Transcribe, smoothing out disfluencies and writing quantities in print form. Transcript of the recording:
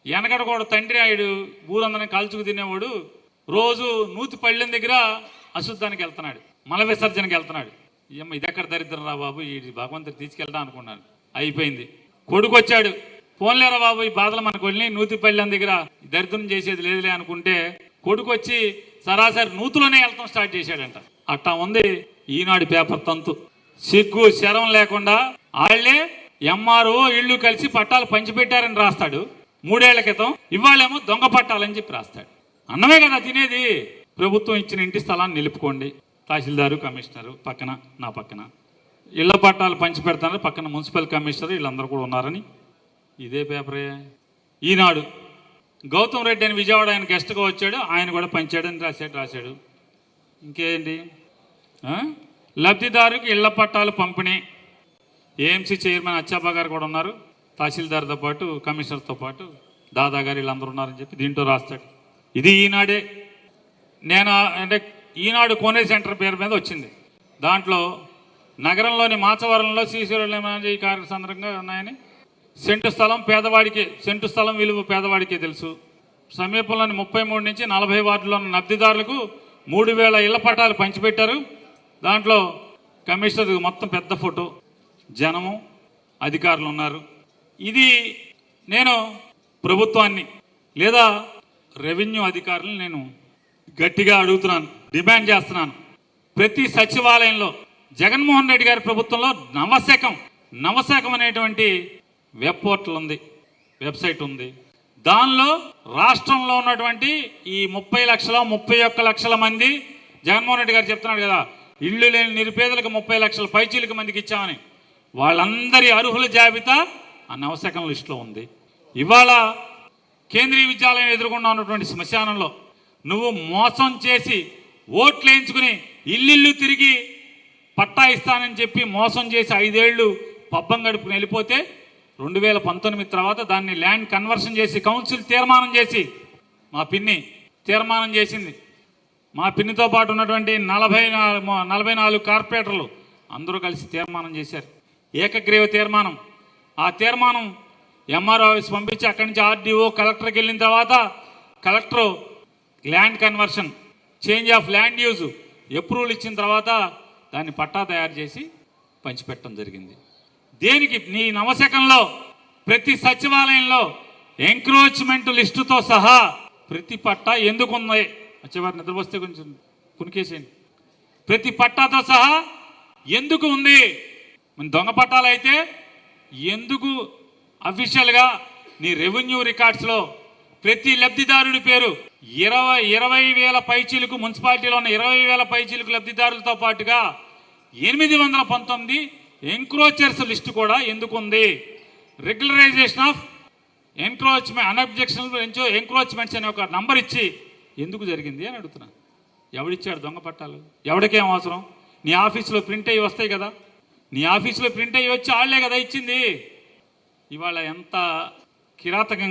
వెనకడ కూడా తండ్రి ఆయుడు ఊరందరిని కాల్చుకు తినేవాడు రోజు నూతి పళ్ళెం దగ్గర అశుద్ధానికి వెళ్తున్నాడు, మల విసర్జనకి వెళ్తున్నాడు. ఏమో ఇదెక్కడ దరిద్రం రా బాబు, ఈ భగవంతుడు తీసుకెళ్తా అనుకున్నాడు. అయిపోయింది. కొడుకు వచ్చాడు, పోన్లేరా బాబు ఈ బాధలు మనకు వెళ్ళి నూతి పళ్ళెం దగ్గర దరిద్రం చేసేది లేదులే అనుకుంటే కొడుకు వచ్చి సరాసరి నూతులోనే వెళ్తాం స్టార్ట్ చేశాడంట. అట్టా ఉంది ఈనాడు పేపర్ తంతు. సిగ్గు శరం లేకుండా వాళ్లే ఎంఆర్ఓ ఇళ్ళు కలిసి పట్టాలు పంచిపెట్టారని రాస్తాడు 3 ఏళ్ల క్రితం. ఇవాళేమో దొంగ పట్టాలని చెప్పి రాస్తాడు. అన్నమే కదా తినేది. ప్రభుత్వం ఇచ్చిన ఇంటి స్థలాన్ని నిలుపుకోండి, తహసీల్దారు కమిషనరు పక్కన నా పక్కన ఇళ్ల పట్టాలు పంచి పెడతారు, పక్కన మున్సిపల్ కమిషనర్ వీళ్ళందరూ కూడా ఉన్నారని ఇదే పేపరే. ఈనాడు గౌతమ్ రెడ్డి అని విజయవాడ ఆయన గెస్ట్గా వచ్చాడు, ఆయన కూడా పంచాడని రాశాడు. ఇంకేంటి, లబ్ధిదారుకి ఇళ్ల పట్టాలు పంపిణీ. ఏఎంసీ చైర్మన్ అచ్చాబా గారు కూడా ఉన్నారు, తహసీల్దార్తో పాటు కమిషనర్తో పాటు దాదా గారు వీళ్ళందరూ ఉన్నారని చెప్పి దీంట్లో రాస్తాడు. ఇది ఈనాడే. నేను అంటే ఈనాడు కోనే సెంటర్ పేరు మీద వచ్చింది. దాంట్లో నగరంలోని మాచవరంలో శ్రీశైలం కార్య సందర్భంగా ఉన్నాయని సెంటు స్థలం విలువ పేదవాడికే తెలుసు. సమీపంలోని 33 నుంచి 40 వార్డుల్లో ఉన్న లబ్ధిదారులకు 3000 ఇళ్ల పట్టాలు పంచిపెట్టారు. దాంట్లో కమిషనర్ మొత్తం పెద్ద ఫోటో, జనము, అధికారులు ఉన్నారు. ఇది నేను ప్రభుత్వాన్ని లేదా రెవెన్యూ అధికారులను నేను గట్టిగా అడుగుతున్నాను, డిమాండ్ చేస్తున్నాను. ప్రతి సచివాలయంలో జగన్మోహన్ రెడ్డి గారి ప్రభుత్వంలో నవశకం అనేటువంటి వెబ్ పోర్టల్ ఉంది, వెబ్సైట్ ఉంది. దానిలో రాష్ట్రంలో ఉన్నటువంటి ఈ 31 లక్షల మంది జగన్మోహన్ రెడ్డి గారు చెప్తున్నాడు కదా, ఇళ్ళు లేని నిరుపేదలకు 30 లక్షల పైచీలకు మందికి ఇచ్చామని, వాళ్ళందరి అర్హుల జాబితా ఆ నవశకం లిస్టులో ఉంది. ఇవాళ కేంద్రీయ విద్యాలయం ఎదుర్కొన్నా ఉన్నటువంటి శ్మశానంలో నువ్వు మోసం చేసి ఓట్లు వేయించుకుని ఇల్లు తిరిగి పట్టా ఇస్తానని చెప్పి మోసం చేసి 5 ఏళ్లు పబ్బం గడుపుకుని వెళ్ళిపోతే 2019 తర్వాత దాన్ని ల్యాండ్ కన్వర్షన్ చేసి కౌన్సిల్ తీర్మానం చేసి మా పిన్ని తీర్మానం చేసింది. మా పిన్నితో పాటు ఉన్నటువంటి 44 కార్పొరేటర్లు అందరూ కలిసి తీర్మానం చేశారు, ఏకగ్రీవ తీర్మానం. ఆ తీర్మానం ఎంఆర్ఓ ఆఫీస్ పంపించి అక్కడి నుంచి ఆర్డీఓ కలెక్టర్కి వెళ్ళిన తర్వాత collector land conversion, change of land use approval ఇచ్చిన తర్వాత దాన్ని పట్టా తయారు చేసి పంచిపెట్టడం జరిగింది. దేనికి? నీ నవశకంలో ప్రతి సచివాలయంలో ఎంక్రోచ్మెంట్ లిస్టుతో సహా ప్రతి పట్టా ఎందుకు ఉంది? వచ్చేవారు నిద్రపోస్తే కొంచెం కునికేసేయండి. ప్రతి పట్టాతో సహా ఎందుకు ఉంది? మన దొంగ పట్టాలు అయితే ఎందుకు అఫీషియల్గా నీ రెవెన్యూ రికార్డ్స్లో ప్రతి లబ్ధిదారుడి పేరు 20,000 పైచీలకు, మున్సిపాలిటీలో ఉన్న 20,000 పైచీలకు లబ్ధిదారులతో పాటుగా 819 ఎంక్రోచర్స్ లిస్టు కూడా ఎందుకు ఉంది? రెగ్యులరైజేషన్ ఆఫ్ ఎంక్రోచ్మెంట్స్ అనే ఒక నంబర్ ఇచ్చి ఎందుకు జరిగింది అని అడుగుతున్నా. ఎవడిచ్చాడు దొంగ పట్టాలు? ఎవడికేం అవసరం? నీ ఆఫీసులో ప్రింట్ అయ్యి వస్తాయి కదా, నీ ఆఫీసులో ప్రింట్ అయ్యి వచ్చి వాళ్లే కదా ఇచ్చింది. ఇవాళ ఎంత కిరాతకంగా